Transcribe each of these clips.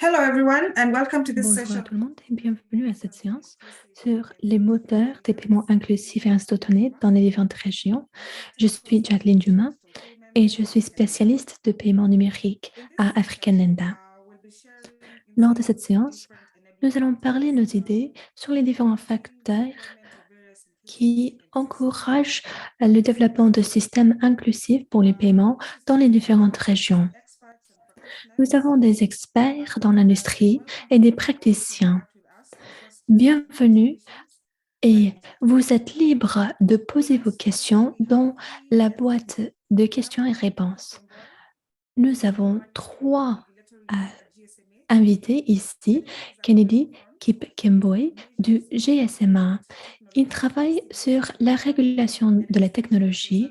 Hello everyone and welcome to this Bonjour à session. tout le monde et bienvenue à cette séance sur les moteurs des paiements inclusifs et instantanés dans les différentes régions. Je suis Jacqueline Dumas et je suis spécialiste de paiement numérique à African Lenda. Lors de cette séance, nous allons parler nos idées sur les différents facteurs qui encouragent le développement de systèmes inclusifs pour les paiements dans les différentes régions. Nous avons des experts dans l'industrie et des praticiens. Bienvenue et vous êtes libre de poser vos questions dans la boîte de questions et réponses. Nous avons trois invités ici, Kennedy Kip-Kimboy du GSMA. Il travaille sur la régulation de la technologie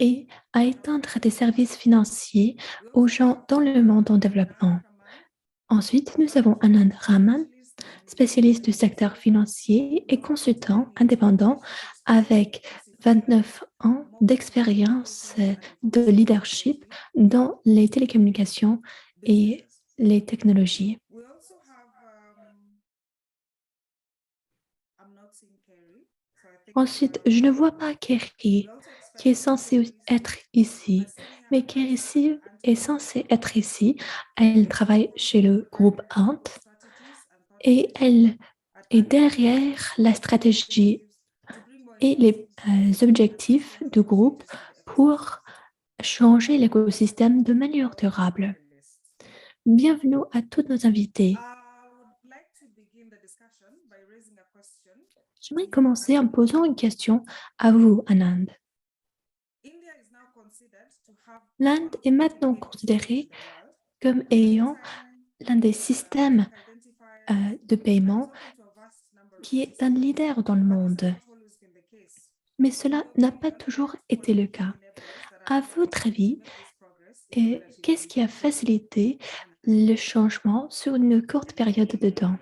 et à étendre des services financiers aux gens dans le monde en développement. Ensuite, nous avons Anand Raman, spécialiste du secteur financier et consultant indépendant avec 29 ans d'expérience de leadership dans les télécommunications et les technologies. Ensuite, je ne vois pas Kerry, qui est censée être ici, mais Kerry est censée être ici. Elle travaille chez le groupe Ant et elle est derrière la stratégie et les objectifs du groupe pour changer l'écosystème de manière durable. Bienvenue à tous nos invités. J'aimerais commencer en posant une question à vous, Anand. L'Inde est maintenant considérée comme ayant l'un des systèmes de paiement qui est un leader dans le monde. Mais cela n'a pas toujours été le cas. À votre avis, qu'est-ce qui a facilité le changement sur une courte période de temps?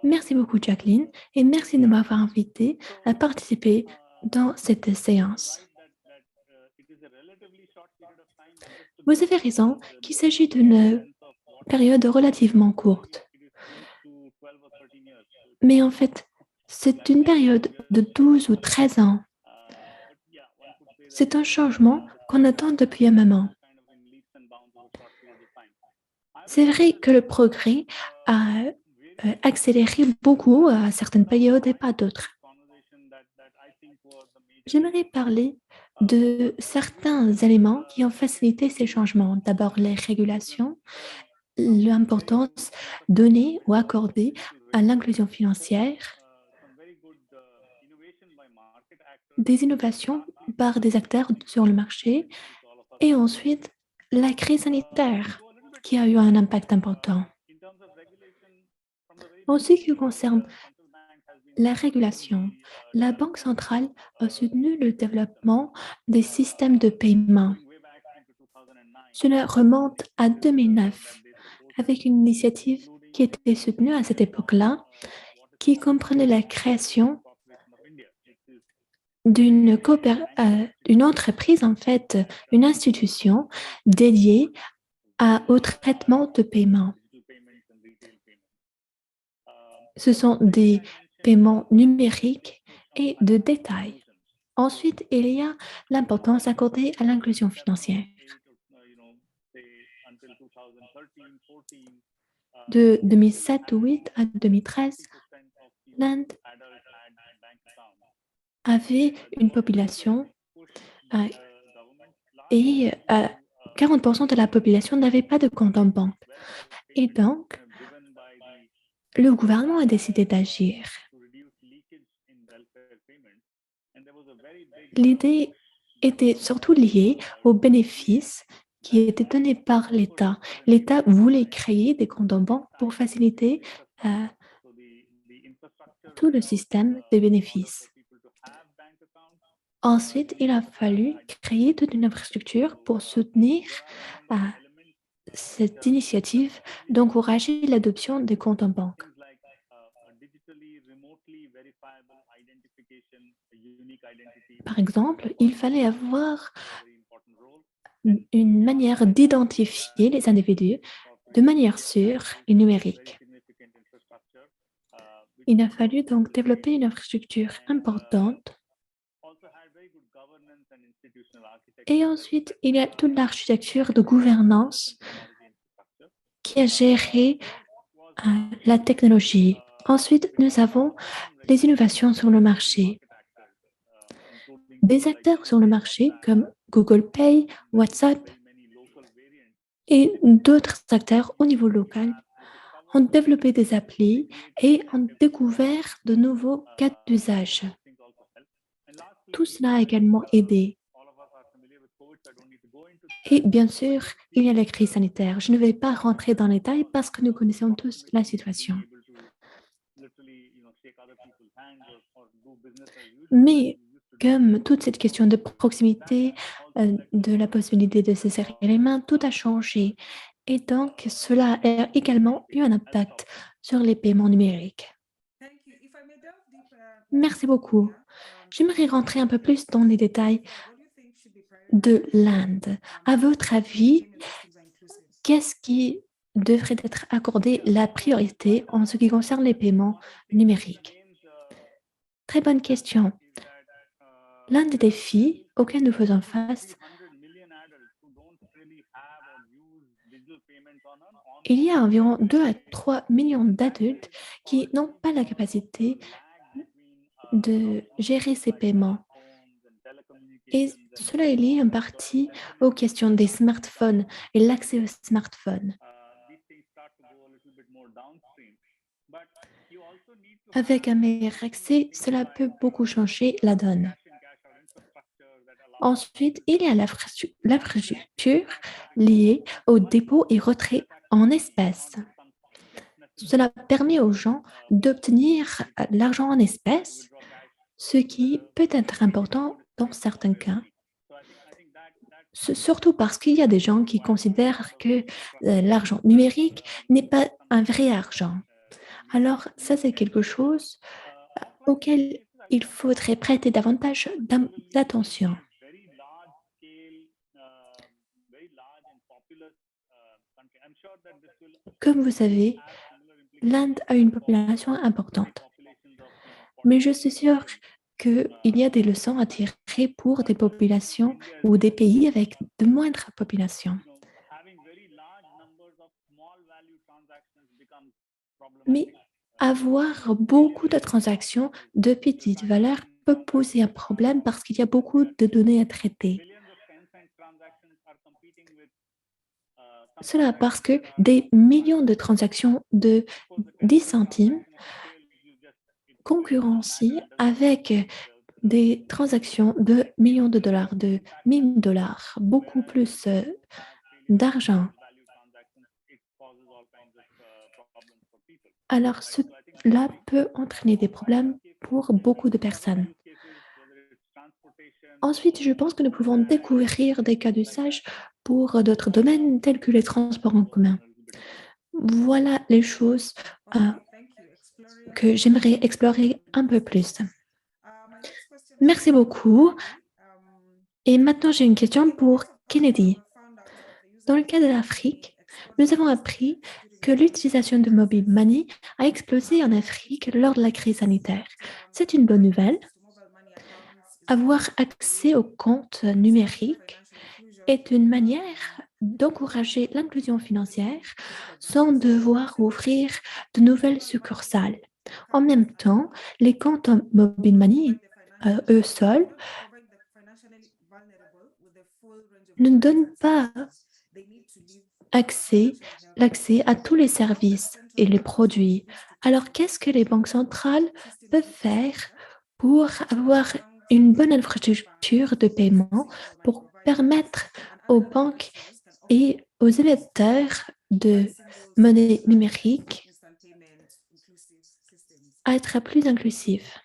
Merci beaucoup, Jacqueline, et merci de m'avoir invité à participer dans cette séance. Vous avez raison qu'il s'agit d'une période relativement courte. Mais en fait, c'est une période de 12 ou 13 ans. C'est un changement qu'on attend depuis un moment. C'est vrai que le progrès a accéléré beaucoup à certaines périodes et pas d'autres. J'aimerais parler de certains éléments qui ont facilité ces changements. D'abord, les régulations, l'importance donnée ou accordée à l'inclusion financière, des innovations par des acteurs sur le marché et ensuite la crise sanitaire qui a eu un impact important. En ce qui concerne la régulation, la Banque centrale a soutenu le développement des systèmes de paiement. Cela remonte à 2009 avec une initiative qui était soutenue à cette époque-là, qui comprenait la création d'une entreprise, en fait, une institution dédiée au traitement de paiement. Ce sont des paiements numériques et de détail. Ensuite, il y a l'importance accordée à l'inclusion financière. De 2007-2008 à 2013, l'Inde avait une population et 40% de la population n'avait pas de compte en banque. Et donc, le gouvernement a décidé d'agir. L'idée était surtout liée aux bénéfices qui étaient donnés par l'État. L'État voulait créer des comptes en banque pour faciliter tout le système des bénéfices. Ensuite, il a fallu créer toute une infrastructure pour soutenir cette initiative d'encourager l'adoption des comptes en banque. Par exemple, il fallait avoir une manière d'identifier les individus de manière sûre et numérique. Il a fallu donc développer une infrastructure importante et ensuite il y a toute l'architecture de gouvernance qui a géré la technologie. Ensuite, nous avons les innovations sur le marché. Des acteurs sur le marché comme Google Pay, WhatsApp et d'autres acteurs au niveau local ont développé des applis et ont découvert de nouveaux cas d'usage. Tout cela a également aidé. Et bien sûr, il y a la crise sanitaire. Je ne vais pas rentrer dans les détails parce que nous connaissons tous la situation. Mais comme toute cette question de proximité, de la possibilité de se serrer les mains, tout a changé. Et donc, cela a également eu un impact sur les paiements numériques. Merci beaucoup. J'aimerais rentrer un peu plus dans les détails de l'Inde. À votre avis, qu'est-ce qui devrait être accordé la priorité en ce qui concerne les paiements numériques? Très bonne question. L'un des défis auxquels nous faisons face, il y a environ 2 à 3 millions d'adultes qui n'ont pas la capacité de gérer ces paiements. Et cela est lié en partie aux questions des smartphones et l'accès aux smartphones. Avec un meilleur accès, cela peut beaucoup changer la donne. Ensuite, il y a l'infrastructure liée au dépôt et retrait en espèces. Cela permet aux gens d'obtenir l'argent en espèces, ce qui peut être important dans certains cas, surtout parce qu'il y a des gens qui considèrent que l'argent numérique n'est pas un vrai argent. Alors, ça, c'est quelque chose auquel il faudrait prêter davantage d'attention. Comme vous savez, l'Inde a une population importante, mais je suis sûre qu'il y a des leçons à tirer pour des populations ou des pays avec de moindres populations. Mais avoir beaucoup de transactions de petite valeur peut poser un problème parce qu'il y a beaucoup de données à traiter. Cela parce que des millions de transactions de 10 centimes concurrencient avec des transactions de millions de dollars, de 1000 dollars, beaucoup plus d'argent. Alors, cela peut entraîner des problèmes pour beaucoup de personnes. Ensuite, je pense que nous pouvons découvrir des cas d'usage pour d'autres domaines tels que les transports en commun. Voilà les choses que j'aimerais explorer un peu plus. Merci beaucoup. Et maintenant, j'ai une question pour Kennedy. Dans le cas de l'Afrique, nous avons appris que l'utilisation de mobile money a explosé en Afrique lors de la crise sanitaire. C'est une bonne nouvelle. Avoir accès aux comptes numériques est une manière d'encourager l'inclusion financière sans devoir ouvrir de nouvelles succursales. En même temps, les comptes en mobile money, eux seuls, ne donnent pas l'accès à tous les services et les produits. Alors, qu'est-ce que les banques centrales peuvent faire pour avoir une bonne infrastructure de paiement pour permettre aux banques et aux émetteurs de monnaie numérique à être plus inclusifs?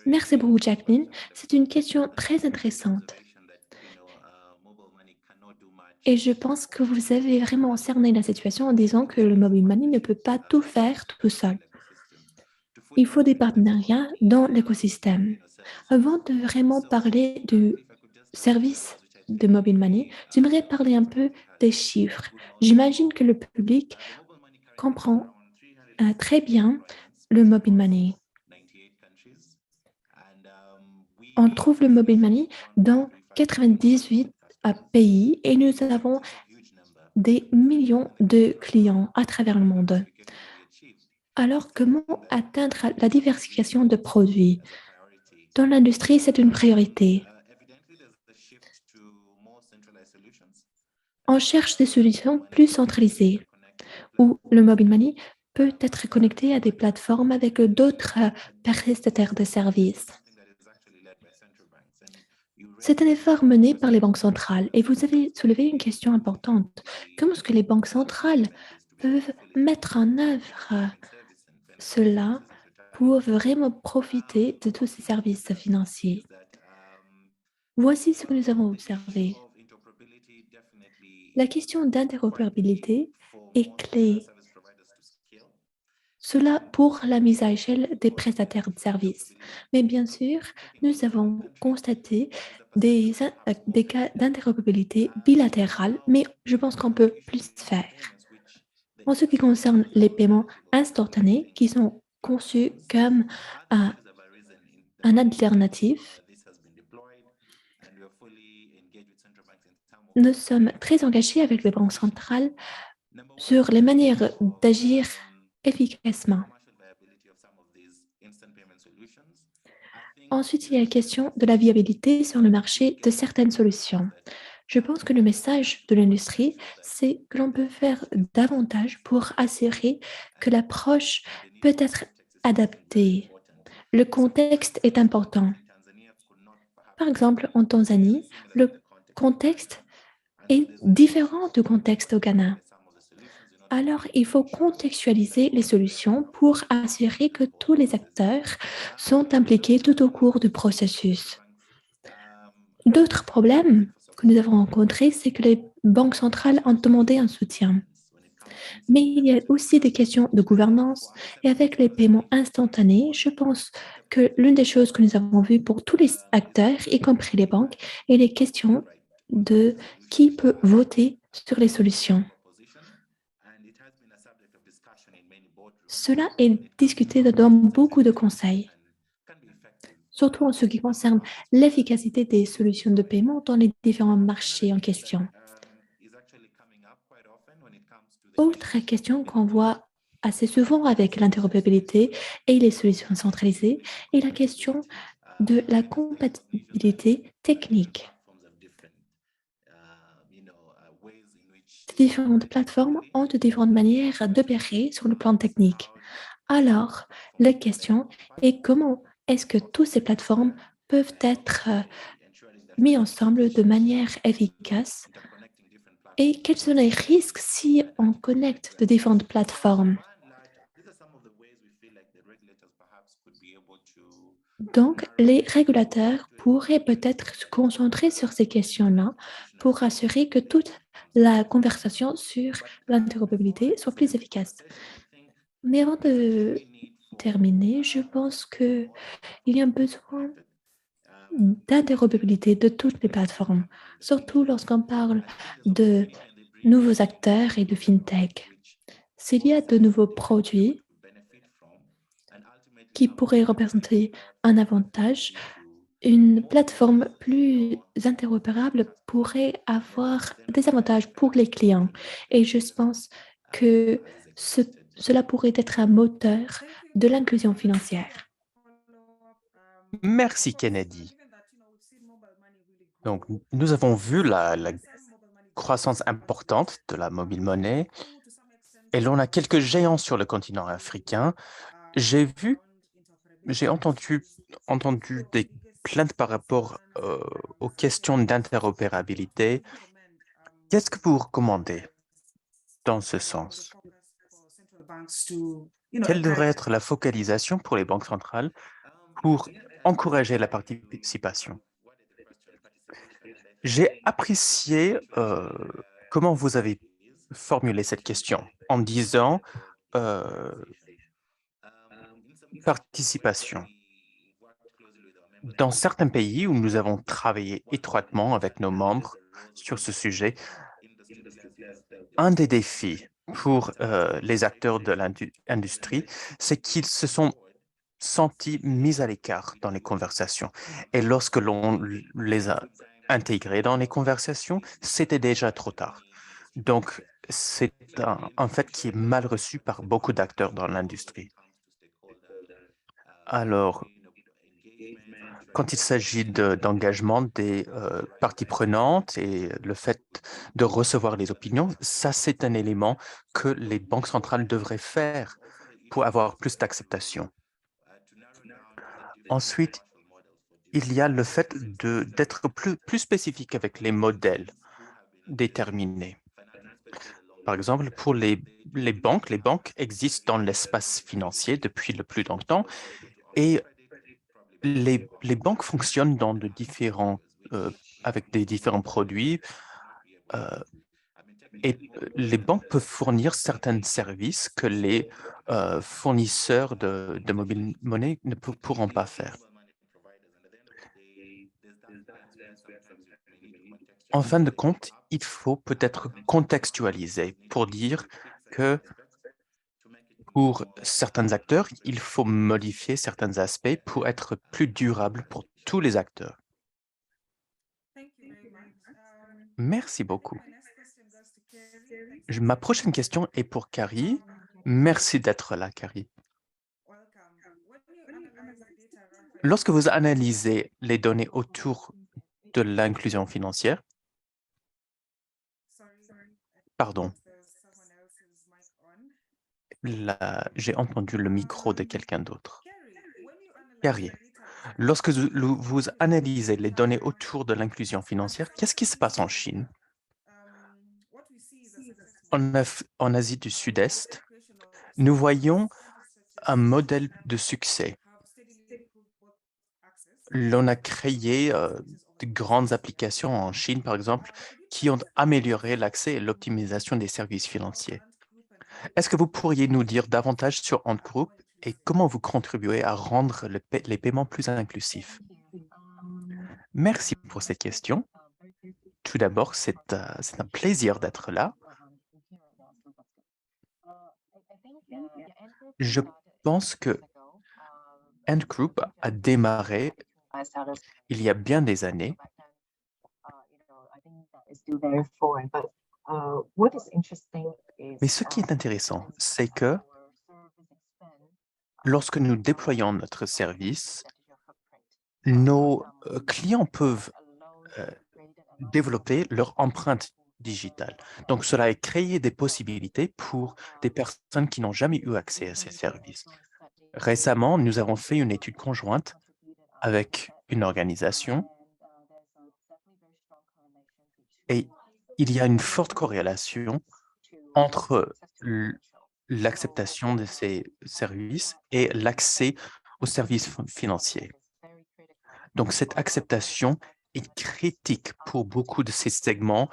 Merci beaucoup, Jacqueline. C'est une question très intéressante. Et je pense que vous avez vraiment cerné la situation en disant que le mobile money ne peut pas tout faire tout seul. Il faut des partenariats dans l'écosystème. Avant de vraiment parler du service de mobile money, j'aimerais parler un peu des chiffres. J'imagine que le public comprend très bien le mobile money. On trouve le mobile money dans 98 pays et nous avons des millions de clients à travers le monde. Alors, comment atteindre la diversification de produits? Dans l'industrie, c'est une priorité. On cherche des solutions plus centralisées où le mobile money peut être connecté à des plateformes avec d'autres prestataires de services. C'est un effort mené par les banques centrales et vous avez soulevé une question importante. Comment est-ce que les banques centrales peuvent mettre en œuvre cela pour vraiment profiter de tous ces services financiers? Voici ce que nous avons observé. La question d'interopérabilité est clé. Cela pour la mise à échelle des prestataires de services. Mais bien sûr, nous avons constaté des cas d'interopérabilité bilatérale, mais je pense qu'on peut plus faire. En ce qui concerne les paiements instantanés, qui sont conçus comme un, un alternatif, nous sommes très engagés avec les banques centrales sur les manières d'agir efficacement. Ensuite, il y a la question de la viabilité sur le marché de certaines solutions. Je pense que le message de l'industrie, c'est que l'on peut faire davantage pour assurer que l'approche peut être adaptée. Le contexte est important. Par exemple, en Tanzanie, le contexte est différent du contexte au Ghana. Alors, il faut contextualiser les solutions pour assurer que tous les acteurs sont impliqués tout au cours du processus. D'autres problèmes que nous avons rencontrés, c'est que les banques centrales ont demandé un soutien. Mais il y a aussi des questions de gouvernance et avec les paiements instantanés, je pense que l'une des choses que nous avons vues pour tous les acteurs, y compris les banques, est les questions de qui peut voter sur les solutions. Cela est discuté dans beaucoup de conseils, surtout en ce qui concerne l'efficacité des solutions de paiement dans les différents marchés en question. Autre question qu'on voit assez souvent avec l'interopérabilité et les solutions centralisées est la question de la compatibilité technique. Différentes plateformes ont de différentes manières d'opérer sur le plan technique. Alors, la question est comment est-ce que toutes ces plateformes peuvent être mises ensemble de manière efficace et quels sont les risques si on connecte de différentes plateformes. Donc, les régulateurs pourraient peut-être se concentrer sur ces questions-là pour assurer que toute la conversation sur l'interopérabilité soit plus efficace. Mais avant de terminer, je pense qu'il y a un besoin d'interopérabilité de toutes les plateformes, surtout lorsqu'on parle de nouveaux acteurs et de fintech. S'il y a de nouveaux produits qui pourraient représenter un avantage, une plateforme plus interopérable pourrait avoir des avantages pour les clients. Et je pense que ce- cela pourrait être un moteur de l'inclusion financière. Merci, Kennedy. Donc, nous avons vu la croissance importante de la mobile monnaie et l'on a quelques géants sur le continent africain. J'ai vu, j'ai entendu des plaintes par rapport aux questions d'interopérabilité. Qu'est-ce que vous recommandez dans ce sens? Quelle devrait être la focalisation pour les banques centrales pour encourager la participation? J'ai apprécié comment vous avez formulé cette question en disant euh, participation. Dans certains pays où nous avons travaillé étroitement avec nos membres, sur ce sujet. Un des défis pour les acteurs de l'industrie, c'est qu'ils se sont sentis mis à l'écart dans les conversations. Et lorsque l'on les a intégrés dans les conversations, c'était déjà trop tard. Donc, c'est un fait qui est mal reçu par beaucoup d'acteurs dans l'industrie. Alors, quand il s'agit d'engagement des parties prenantes et le fait de recevoir les opinions, ça, c'est un élément que les banques centrales devraient faire pour avoir plus d'acceptation. Ensuite, il y a le fait d'être plus spécifique avec les modèles déterminés. Par exemple, pour les banques existent dans l'espace financier depuis le plus longtemps et les banques fonctionnent dans avec des différents produits et les banques peuvent fournir certains services que les fournisseurs de mobile monnaie ne pourront pas faire. En fin de compte, il faut peut-être contextualiser pour dire que pour certains acteurs, il faut modifier certains aspects pour être plus durable pour tous les acteurs. Merci beaucoup. Ma prochaine question est pour Carrie. Merci d'être là, Carrie. Lorsque vous analysez les données autour de l'inclusion financière, pardon, j'ai entendu le micro de quelqu'un d'autre. Carrie, lorsque vous analysez les données autour de l'inclusion financière, qu'est-ce qui se passe en Chine? En Asie du Sud-Est, nous voyons un modèle de succès. L'on a créé de grandes applications en Chine, par exemple, qui ont amélioré l'accès et l'optimisation des services financiers. Est-ce que vous pourriez nous dire davantage sur Ant Group et comment vous contribuez à rendre les paiements plus inclusifs? Merci pour cette question. Tout d'abord, c'est un plaisir d'être là. Je pense que Ant Group a démarré il y a bien des années. Mais ce qui est intéressant, c'est que lorsque nous déployons notre service, nos clients peuvent développer leur empreinte digitale. Donc, cela a créé des possibilités pour des personnes qui n'ont jamais eu accès à ces services. Récemment, nous avons fait une étude conjointe avec une organisation et il y a une forte corrélation entre l'acceptation de ces services et l'accès aux services financiers. Donc, cette acceptation est critique pour beaucoup de ces segments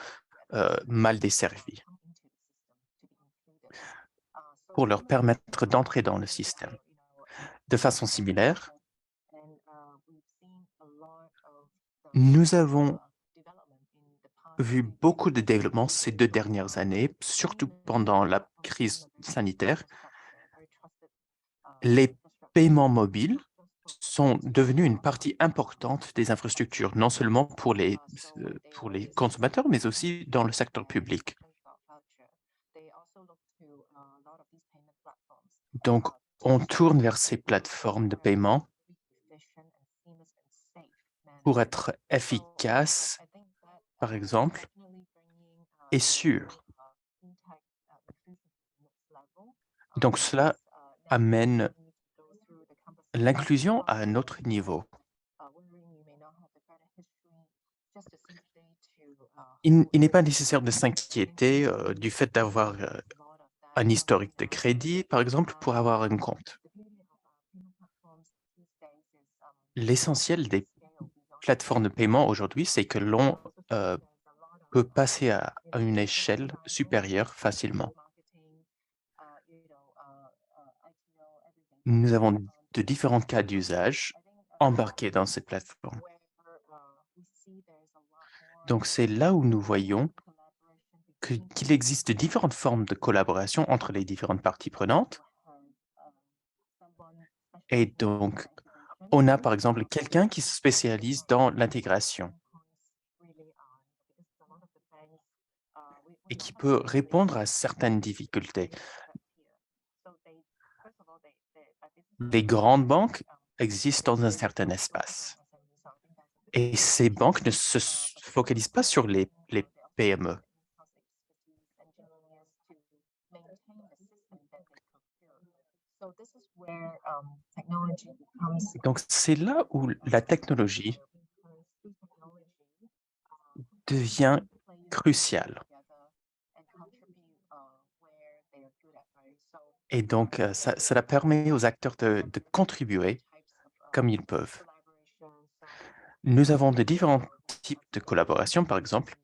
mal desservis pour leur permettre d'entrer dans le système. De façon similaire, nous avons vu beaucoup de développements ces 2 dernières années, surtout pendant la crise sanitaire. Les paiements mobiles sont devenus une partie importante des infrastructures, non seulement pour les consommateurs, mais aussi dans le secteur public. Donc, on tourne vers ces plateformes de paiement pour être efficace, par exemple, et sûr. Donc, cela amène l'inclusion à un autre niveau. Il n'est pas nécessaire de s'inquiéter du fait d'avoir un historique de crédit, par exemple, pour avoir un compte. L'essentiel des plateformes de paiement aujourd'hui, c'est que l'on peut passer à une échelle supérieure facilement. Nous avons de différents cas d'usage embarqués dans ces plateformes. Donc, c'est là où nous voyons qu'il existe différentes formes de collaboration entre les différentes parties prenantes. Et donc, on a par exemple quelqu'un qui se spécialise dans l'intégration et qui peut répondre à certaines difficultés. Les grandes banques existent dans un certain espace et ces banques ne se focalisent pas sur les PME. Donc, c'est là où la technologie devient cruciale. Et donc, cela permet aux acteurs de contribuer comme ils peuvent. Nous avons de différents types de collaboration, par exemple.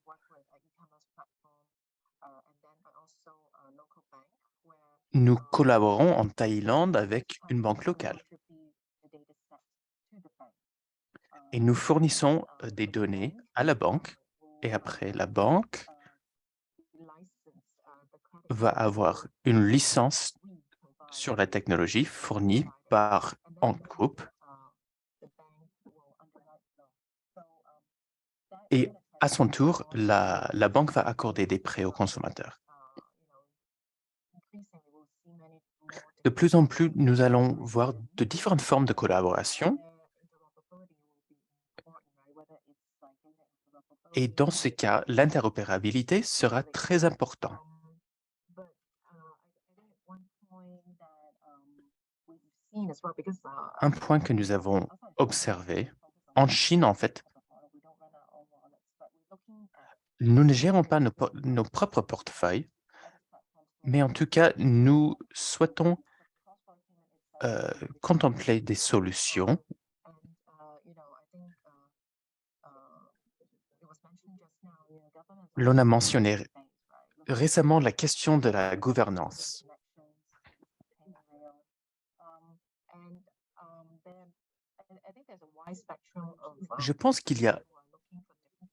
Nous collaborons en Thaïlande avec une banque locale et nous fournissons des données à la banque et après la banque va avoir une licence sur la technologie fournie par Ant Group et à son tour, la banque va accorder des prêts aux consommateurs. De plus en plus, nous allons voir de différentes formes de collaboration. Et dans ce cas, l'interopérabilité sera très importante. Un point que nous avons observé, en Chine, en fait, nous ne gérons pas nos propres portefeuilles, mais en tout cas, nous souhaitons contempler des solutions. L'on a mentionné récemment la question de la gouvernance. Je pense qu'il y a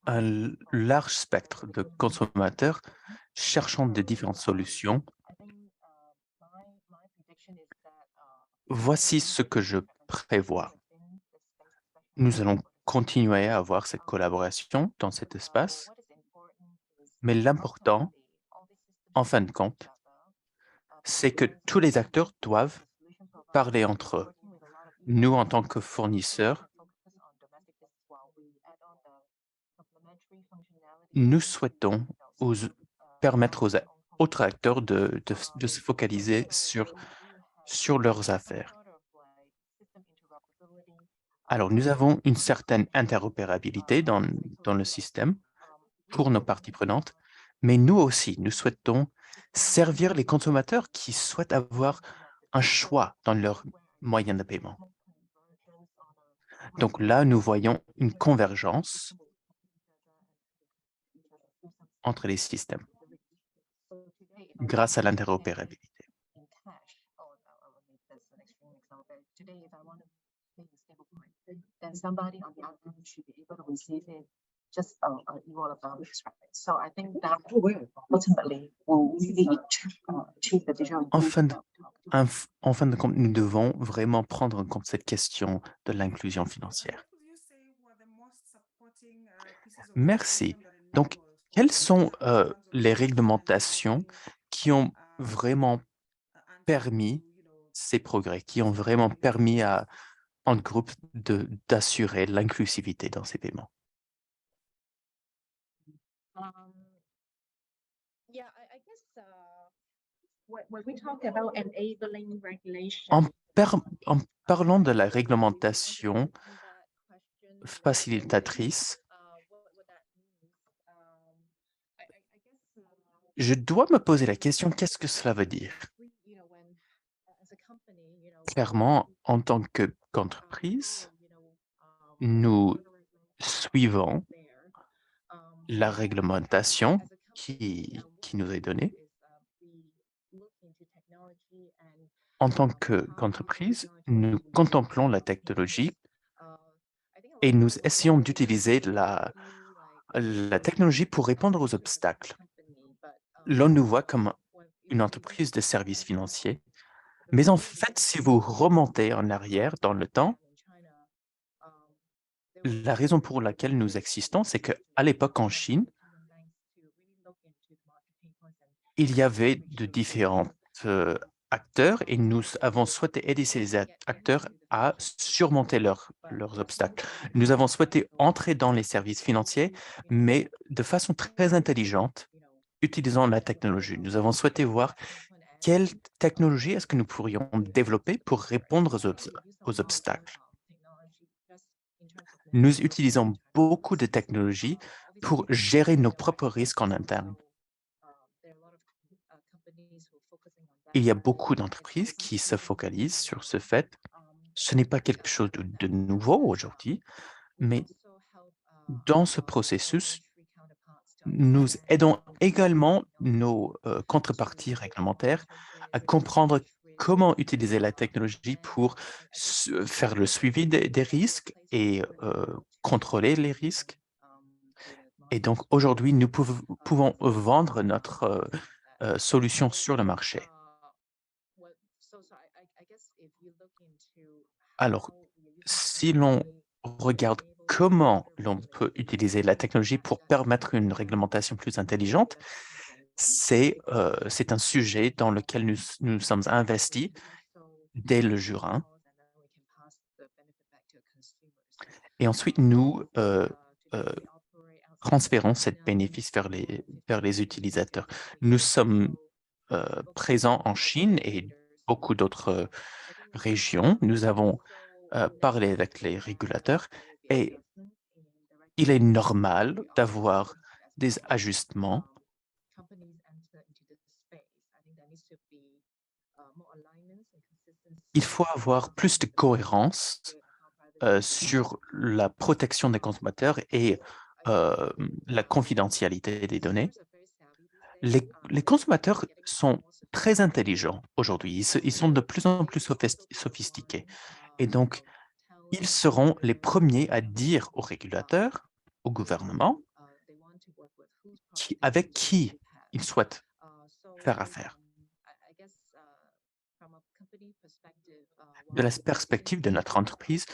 un large spectre de consommateurs cherchant de différentes solutions. Voici ce que je prévois. Nous allons continuer à avoir cette collaboration dans cet espace, mais l'important, en fin de compte, c'est que tous les acteurs doivent parler entre eux. Nous, en tant que fournisseurs, nous souhaitons permettre aux autres acteurs de se focaliser sur leurs affaires. Alors, nous avons une certaine interopérabilité dans le système pour nos parties prenantes, mais nous aussi, nous souhaitons servir les consommateurs qui souhaitent avoir un choix dans leurs moyens de paiement. Donc là, nous voyons une convergence entre les systèmes grâce à l'interopérabilité. En fin de compte, nous devons vraiment prendre en compte cette question de l'inclusion financière. Merci. Donc, quelles sont les réglementations qui ont vraiment permis ces progrès, qui ont vraiment permis à Ant Group d'assurer l'inclusivité dans ces paiements? En, en parlant de la réglementation facilitatrice, je dois me poser la question, qu'est-ce que cela veut dire? Clairement, en tant qu'entreprise, nous suivons la réglementation qui nous est donnée. En tant qu'entreprise, nous contemplons la technologie et nous essayons d'utiliser la technologie pour répondre aux obstacles. L'on nous voit comme une entreprise de services financiers, mais en fait, si vous remontez en arrière dans le temps, la raison pour laquelle nous existons, c'est qu'à l'époque en Chine, il y avait de différents acteurs et nous avons souhaité aider ces acteurs à surmonter leurs obstacles. Nous avons souhaité entrer dans les services financiers, mais de façon très intelligente, utilisant la technologie. Nous avons souhaité voir quelle technologie est-ce que nous pourrions développer pour répondre aux obstacles. Nous utilisons beaucoup de technologies pour gérer nos propres risques en interne. Il y a beaucoup d'entreprises qui se focalisent sur ce fait. Ce n'est pas quelque chose de nouveau aujourd'hui, mais dans ce processus, nous aidons également nos contreparties réglementaires à comprendre comment utiliser la technologie pour faire le suivi des risques et contrôler les risques. Et donc aujourd'hui, nous pouvons vendre notre solution sur le marché. Alors, si l'on regarde comment l'on peut utiliser la technologie pour permettre une réglementation plus intelligente, c'est un sujet dans lequel nous sommes investis dès le jour 1. Et ensuite, nous transférons cette bénéfice vers les utilisateurs. Nous sommes présents en Chine et beaucoup d'autres régions. Nous avons parlé avec les régulateurs et il est normal d'avoir des ajustements. Il faut avoir plus de cohérence sur la protection des consommateurs et la confidentialité des données. Les consommateurs sont très intelligents aujourd'hui. Ils sont de plus en plus sophistiqués. Et donc, ils seront les premiers à dire aux régulateurs, au gouvernement, avec qui ils souhaitent faire affaire. De la perspective de notre entreprise,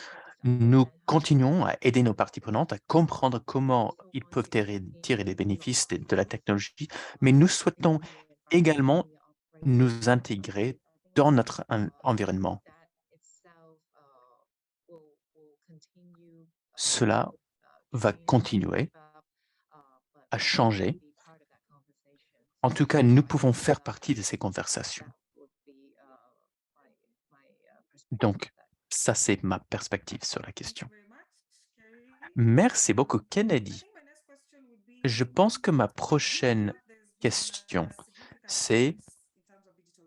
nous continuons à aider nos parties prenantes à comprendre comment ils peuvent tirer les bénéfices de la technologie, mais nous souhaitons également nous intégrer dans notre environnement. Cela va continuer à changer. En tout cas, nous pouvons faire partie de ces conversations. Donc, ça, c'est ma perspective sur la question. Merci beaucoup, Kennedy. Je pense que ma prochaine question, c'est,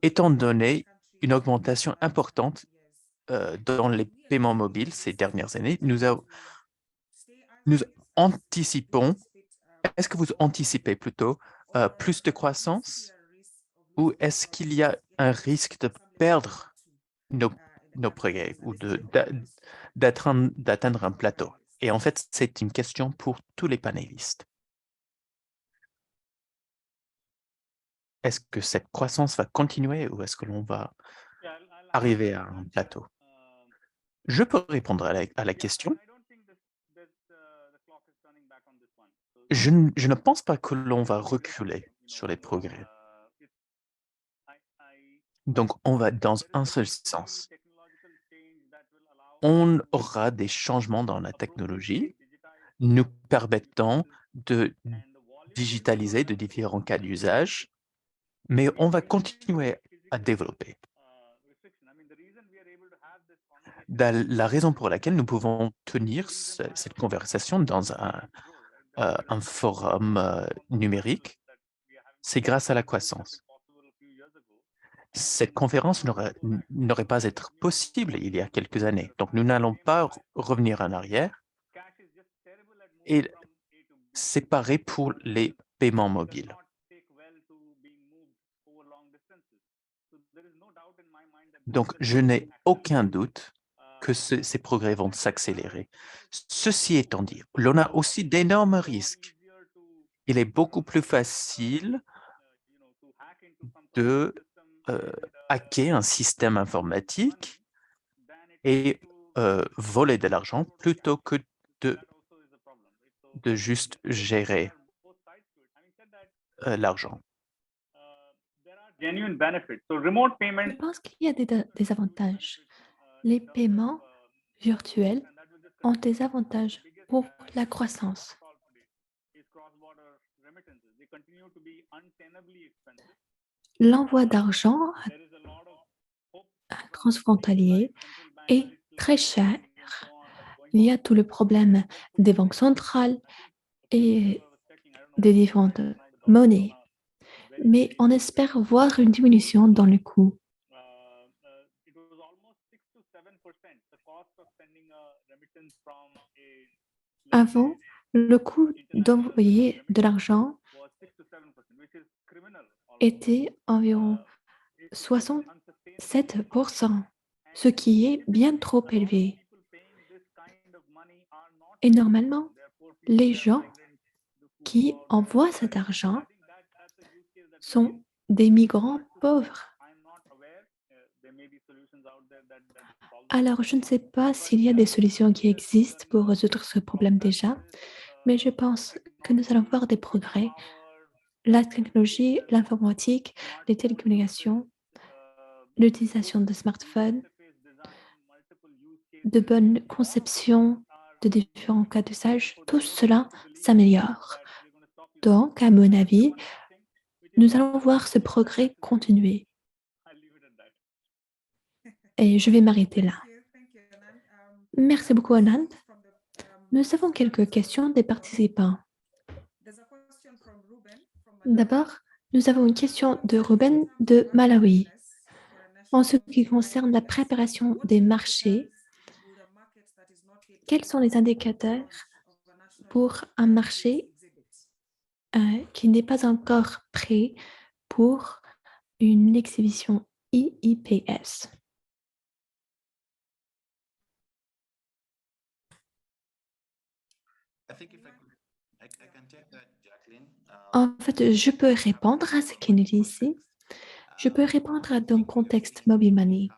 étant donné une augmentation importante dans les paiements mobiles ces dernières années, nous anticipons, est-ce que vous anticipez plutôt plus de croissance ou est-ce qu'il y a un risque de perdre nos progrès ou d'atteindre un plateau? Et en fait, c'est une question pour tous les panélistes. Est-ce que cette croissance va continuer ou est-ce que l'on va arriver à un plateau? Je peux répondre à la question. Je ne pense pas que l'on va reculer sur les progrès. Donc, on va dans un seul sens. On aura des changements dans la technologie, nous permettant de digitaliser de différents cas d'usage, mais on va continuer à développer. La raison pour laquelle nous pouvons tenir cette conversation dans un forum numérique, c'est grâce à la croissance. Cette conférence n'aurait pas été possible il y a quelques années. Donc, nous n'allons pas revenir en arrière et c'est pareil pour les paiements mobiles. Donc, je n'ai aucun doute que ces progrès vont s'accélérer. Ceci étant dit, l'on a aussi d'énormes risques il est beaucoup plus facile de hacker un système informatique et voler de l'argent plutôt que de juste gérer l'argent. Je pense qu'il y a des avantages. Les paiements virtuels ont des avantages pour la croissance. L'envoi d'argent transfrontalier est très cher. Il y a tout le problème des banques centrales et des différentes monnaies. Mais on espère voir une diminution dans le coût. Avant, le coût d'envoyer de l'argent était environ 67%, ce qui est bien trop élevé. Et normalement, les gens qui envoient cet argent sont des migrants pauvres. Alors, je ne sais pas s'il y a des solutions qui existent pour résoudre ce problème déjà, mais je pense que nous allons voir des progrès. La technologie, l'informatique, les télécommunications, l'utilisation de smartphones, de bonnes conceptions de différents cas d'usage, tout cela s'améliore. Donc, à mon avis, nous allons voir ce progrès continuer. Et je vais m'arrêter là. Merci beaucoup, Anand. Nous avons quelques questions des participants. D'abord, nous avons une question de Ruben de Malawi. En ce qui concerne la préparation des marchés, quels sont les indicateurs pour un marché qui n'est pas encore prêt pour une exhibition IIPS? En fait, je peux répondre à ce qu'il nous dit ici. Je peux répondre dans le contexte Mobile Money.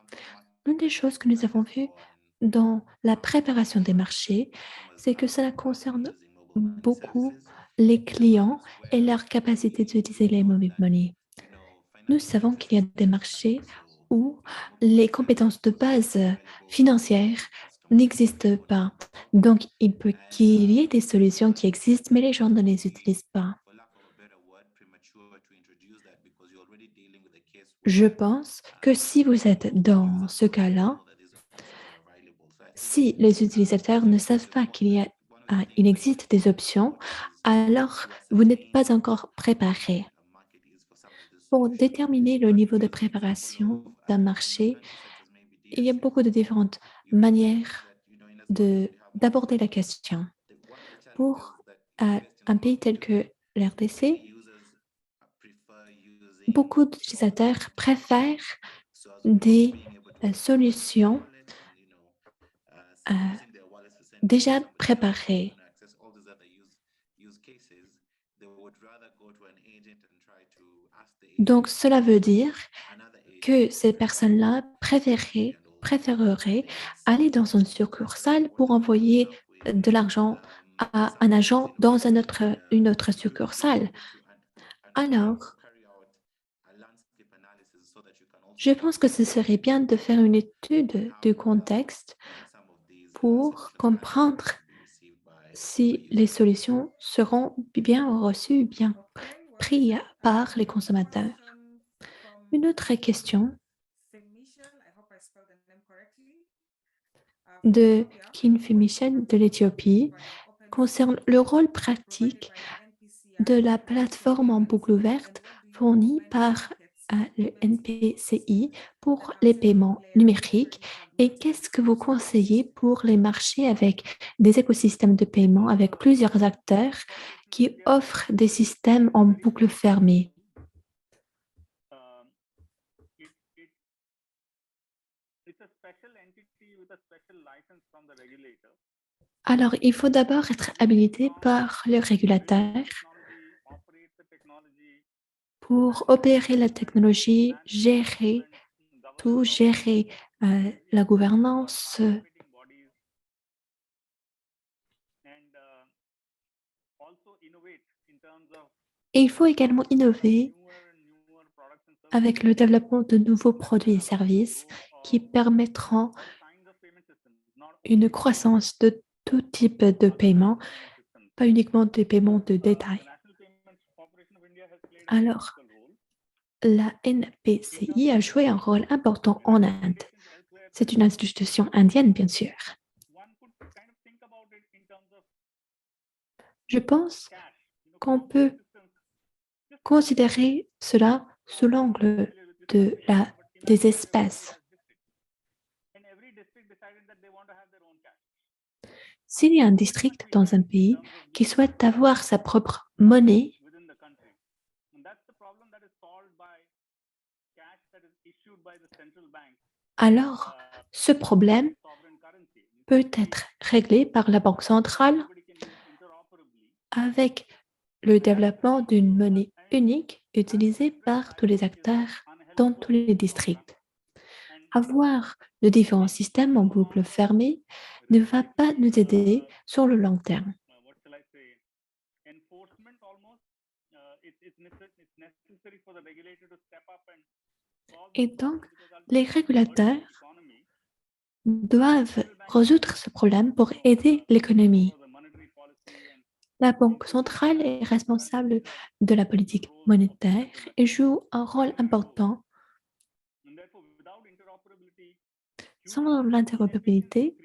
Une des choses que nous avons vues dans la préparation des marchés, c'est que cela concerne beaucoup les clients et leur capacité d'utiliser les mobile money. Nous savons qu'il y a des marchés où les compétences de base financières n'existent pas. Donc, il peut qu'il y ait des solutions qui existent, mais les gens ne les utilisent pas. Je pense que si vous êtes dans ce cas-là, si les utilisateurs ne savent pas il existe des options, alors vous n'êtes pas encore préparé. Pour déterminer le niveau de préparation d'un marché, il y a beaucoup de différentes manières d'aborder la question. Pour un pays tel que l'RDC, beaucoup d'utilisateurs préfèrent des solutions déjà préparées. Donc, cela veut dire que ces personnes-là préféreraient aller dans une succursale pour envoyer de l'argent à un agent dans une autre succursale. Alors, je pense que ce serait bien de faire une étude du contexte pour comprendre si les solutions seront bien reçues, bien prises par les consommateurs. Une autre question de Kinfi Michel de l'Éthiopie concerne le rôle pratique de la plateforme en boucle ouverte fournie par le NPCI pour les paiements numériques et qu'est-ce que vous conseillez pour les marchés avec des écosystèmes de paiement avec plusieurs acteurs qui offrent des systèmes en boucle fermée? Alors, il faut d'abord être habilité par le régulateur pour opérer la technologie, gérer tout, gérer la gouvernance. Et il faut également innover avec le développement de nouveaux produits et services qui permettront une croissance de tout type de paiement, pas uniquement des paiements de détail. Alors, la NPCI a joué un rôle important en Inde. C'est une institution indienne, bien sûr. Je pense qu'on peut considérer cela sous l'angle des espèces. S'il y a un district dans un pays qui souhaite avoir sa propre monnaie, alors ce problème peut être réglé par la Banque centrale avec le développement d'une monnaie unique utilisée par tous les acteurs dans tous les districts. Avoir de différents systèmes en boucle fermée ne va pas nous aider sur le long terme. Et donc, les régulateurs doivent résoudre ce problème pour aider l'économie. La Banque centrale est responsable de la politique monétaire et joue un rôle important. Sans l'interopérabilité,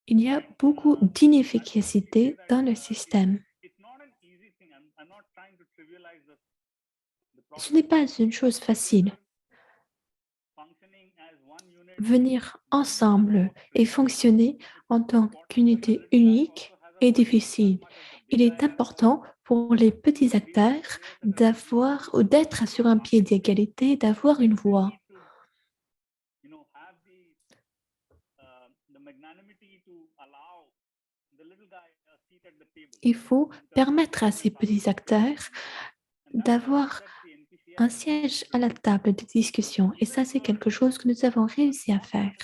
il y a beaucoup d'inefficacité dans le système. Ce n'est pas une chose facile. Venir ensemble et fonctionner en tant qu'unité unique est difficile. Il est important pour les petits acteurs d'avoir ou d'être sur un pied d'égalité, d'avoir une voix. Il faut permettre à ces petits acteurs d'avoir un siège à la table de discussion. Et ça, c'est quelque chose que nous avons réussi à faire.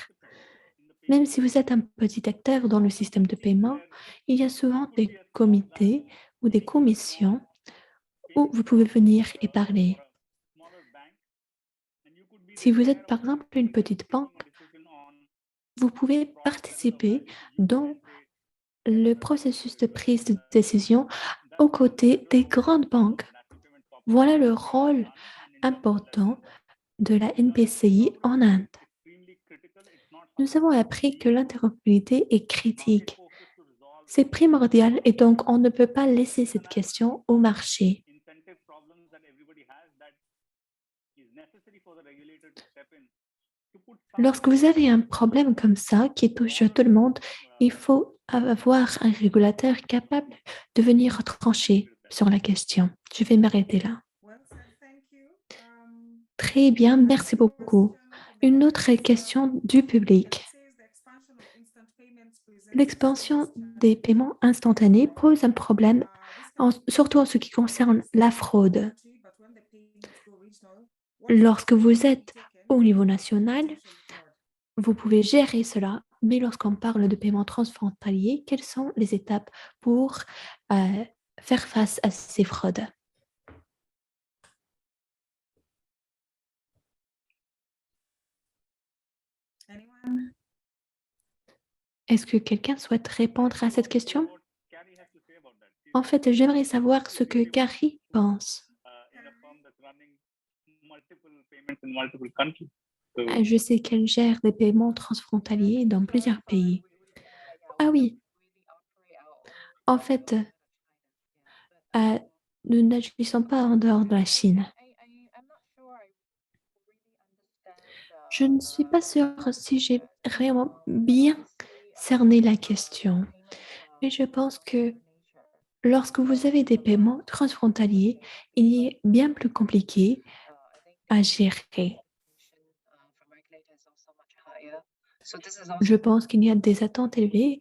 Même si vous êtes un petit acteur dans le système de paiement, il y a souvent des comités ou des commissions où vous pouvez venir et parler. Si vous êtes par exemple une petite banque, vous pouvez participer dans le processus de prise de décision aux côtés des grandes banques. Voilà le rôle important de la NPCI en Inde. Nous avons appris que l'interopérabilité est critique. C'est primordial et donc on ne peut pas laisser cette question au marché. Lorsque vous avez un problème comme ça qui touche tout le monde, il faut avoir un régulateur capable de venir trancher sur la question. Je vais m'arrêter là. Très bien, merci beaucoup. Une autre question du public. L'expansion des paiements instantanés pose un problème, surtout en ce qui concerne la fraude. Lorsque vous êtes au niveau national, vous pouvez gérer cela, mais lorsqu'on parle de paiements transfrontaliers, quelles sont les étapes pour faire face à ces fraudes? Est-ce que quelqu'un souhaite répondre à cette question? En fait, j'aimerais savoir ce que Carrie pense. Je sais qu'elle gère des paiements transfrontaliers dans plusieurs pays. Ah oui, en fait, nous n'agissons pas en dehors de la Chine. Je ne suis pas sûre si j'ai vraiment bien cerné la question, mais je pense que lorsque vous avez des paiements transfrontaliers, il est bien plus compliqué à gérer. Je pense qu'il y a des attentes élevées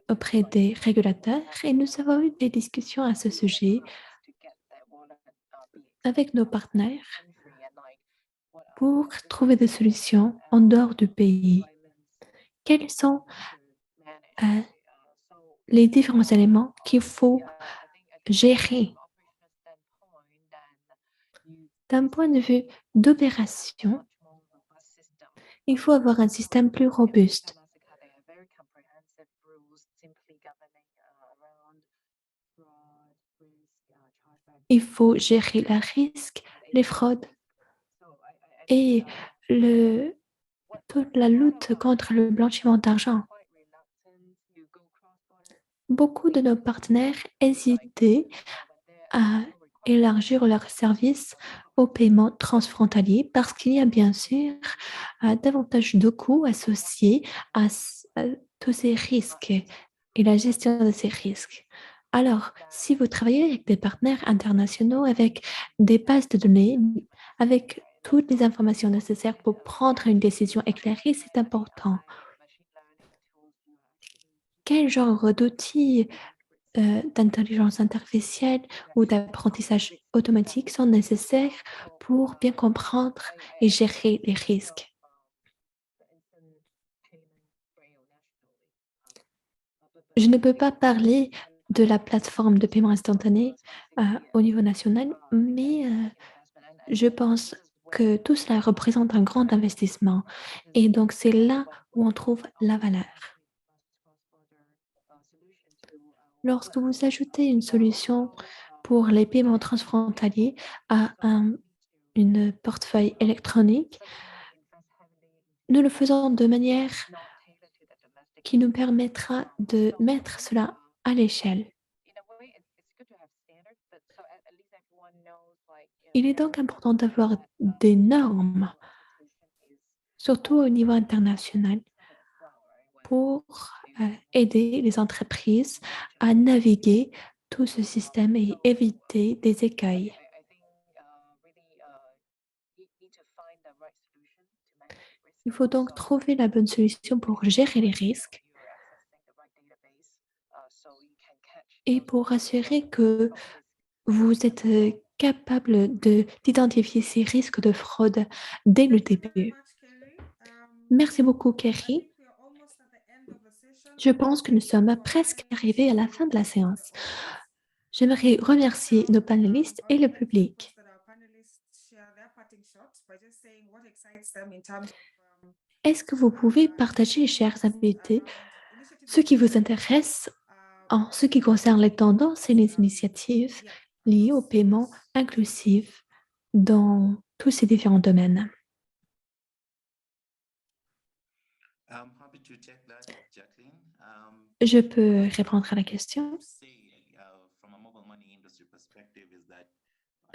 auprès des régulateurs et nous avons eu des discussions à ce sujet avec nos partenaires pour trouver des solutions en dehors du pays. Quels sont euh, les différents éléments qu'il faut gérer d'un point de vue d'opération? Il faut avoir un système plus robuste. Il faut gérer le risque, les fraudes et le toute la lutte contre le blanchiment d'argent. Beaucoup de nos partenaires hésitaient à élargir leurs services aux paiements transfrontaliers parce qu'il y a bien sûr davantage de coûts associés à tous ces risques et la gestion de ces risques. Alors, si vous travaillez avec des partenaires internationaux, avec des bases de données, avec toutes les informations nécessaires pour prendre une décision éclairée, c'est important. Quel genre d'outils d'intelligence artificielle ou d'apprentissage automatique sont nécessaires pour bien comprendre et gérer les risques? Je ne peux pas parler de la plateforme de paiement instantané au niveau national, mais je pense que tout cela représente un grand investissement et donc c'est là où on trouve la valeur. Lorsque vous ajoutez une solution pour les paiements transfrontaliers à une portefeuille électronique, nous le faisons de manière qui nous permettra de mettre cela à l'échelle. Il est donc important d'avoir des normes, surtout au niveau international, pour aider les entreprises à naviguer tout ce système et éviter des écueils. Il faut donc trouver la bonne solution pour gérer les risques et pour assurer que vous êtes capable d'identifier ces risques de fraude dès le début. Merci beaucoup, Kerry. Je pense que nous sommes presque arrivés à la fin de la séance. J'aimerais remercier nos panélistes et le public. Est-ce que vous pouvez partager, chers invités, ce qui vous intéresse en ce qui concerne les tendances et les initiatives liées au paiement inclusif dans tous ces différents domaines? Je peux répondre à la question.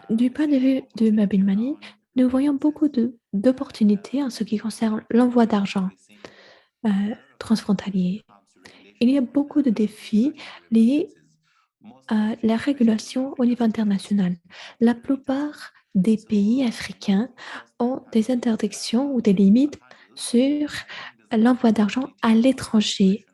Du point de vue de Mobile Money, nous voyons beaucoup d'opportunités en ce qui concerne l'envoi d'argent euh, transfrontalier. Il y a beaucoup de défis liés à la régulation au niveau international. La plupart des pays africains ont des interdictions ou des limites sur l'envoi d'argent à l'étranger.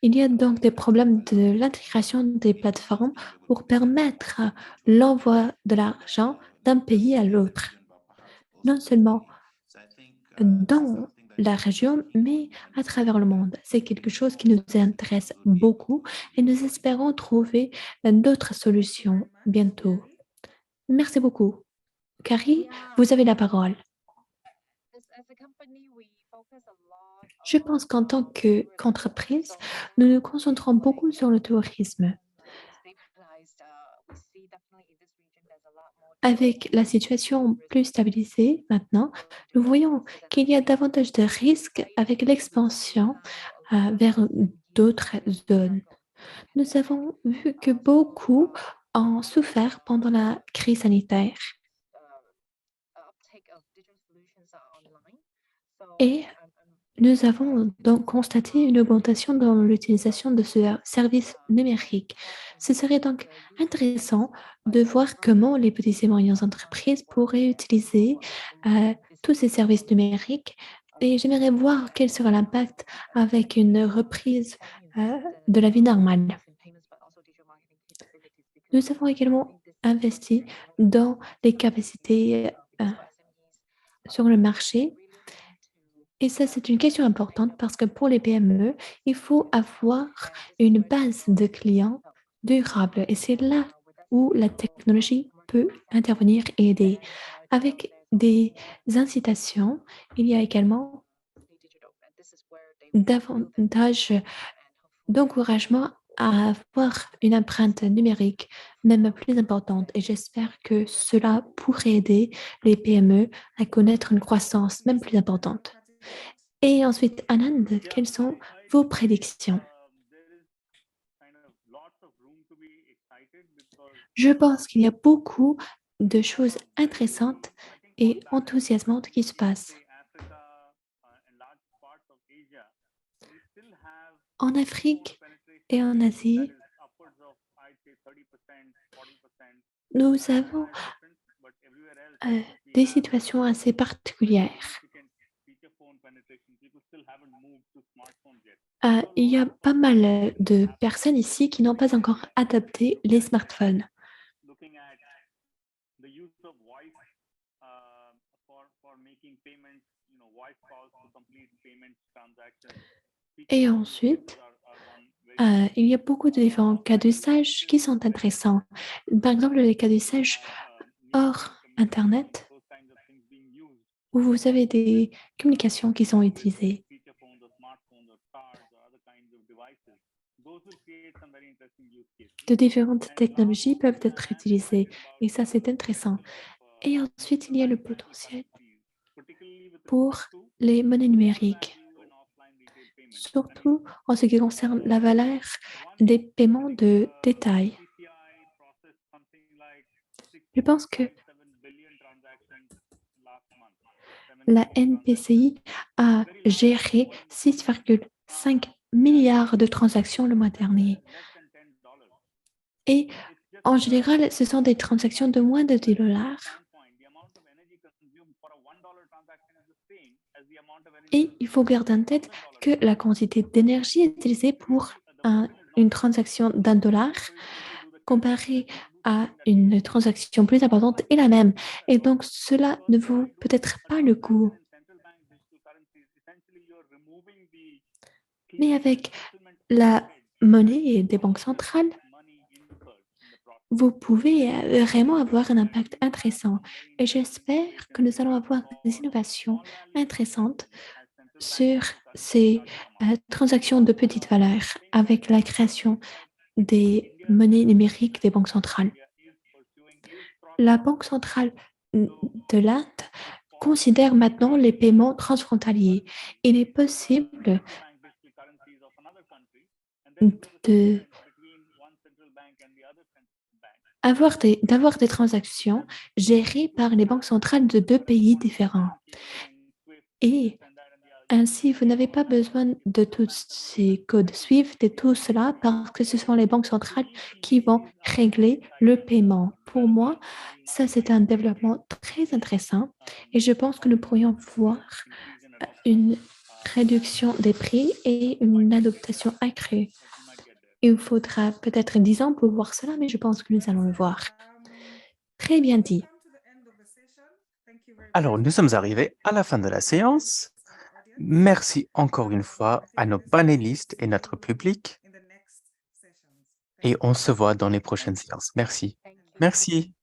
Il y a donc des problèmes de l'intégration des plateformes pour permettre l'envoi de l'argent d'un pays à l'autre, non seulement dans la région, mais à travers le monde. C'est quelque chose qui nous intéresse beaucoup et nous espérons trouver d'autres solutions bientôt. Merci beaucoup. Carrie, vous avez la parole. Je pense qu'en tant qu'entreprise, nous nous concentrons beaucoup sur le tourisme. Avec la situation plus stabilisée maintenant, nous voyons qu'il y a davantage de risques avec l'expansion vers d'autres zones. Nous avons vu que beaucoup ont souffert pendant la crise sanitaire et nous avons donc constaté une augmentation dans l'utilisation de ce service numérique. Ce serait donc intéressant de voir comment les petites et moyennes entreprises pourraient utiliser tous ces services numériques et j'aimerais voir quel sera l'impact avec une reprise de la vie normale. Nous avons également investi dans les capacités sur le marché. Et ça, c'est une question importante parce que pour les PME, il faut avoir une base de clients durable. Et c'est là où la technologie peut intervenir et aider. Avec des incitations, il y a également davantage d'encouragement à avoir une empreinte numérique même plus importante. Et j'espère que cela pourrait aider les PME à connaître une croissance même plus importante. Et ensuite, Anand, quelles sont vos prédictions? Je pense qu'il y a beaucoup de choses intéressantes et enthousiasmantes qui se passent. En Afrique et en Asie, nous avons des situations assez particulières. Il y a pas mal de personnes ici qui n'ont pas encore adopté les smartphones. Et ensuite, il y a beaucoup de différents cas d'usage qui sont intéressants. Par exemple, les cas d'usage hors internet, où vous avez des communications qui sont utilisées. De différentes technologies peuvent être utilisées et ça, c'est intéressant. Et ensuite, il y a le potentiel pour les monnaies numériques, surtout en ce qui concerne la valeur des paiements de détail. Je pense que la NPCI a géré 6,5 milliards de transactions le mois dernier. Et en général, ce sont des transactions de moins de 10 dollars. Et il faut garder en tête que la quantité d'énergie utilisée pour une transaction d'1 dollar comparée à une transaction plus importante est la même. Et donc, cela ne vaut peut-être pas le coup. Mais avec la monnaie des banques centrales, vous pouvez vraiment avoir un impact intéressant. Et j'espère que nous allons avoir des innovations intéressantes sur ces transactions de petite valeur avec la création des monnaies numériques des banques centrales. La Banque centrale de l'Inde considère maintenant les paiements transfrontaliers. Il est possible de d'avoir des transactions gérées par les banques centrales de 2 pays différents. Et ainsi, vous n'avez pas besoin de tous ces codes SWIFT et tout cela parce que ce sont les banques centrales qui vont régler le paiement. Pour moi, ça, c'est un développement très intéressant et je pense que nous pourrions voir une réduction des prix et une adaptation accrue. Il faudra peut-être 10 ans pour voir cela, mais je pense que nous allons le voir. Très bien dit. Alors, nous sommes arrivés à la fin de la séance. Merci encore une fois à nos panélistes et notre public. Et on se voit dans les prochaines séances. Merci. Merci.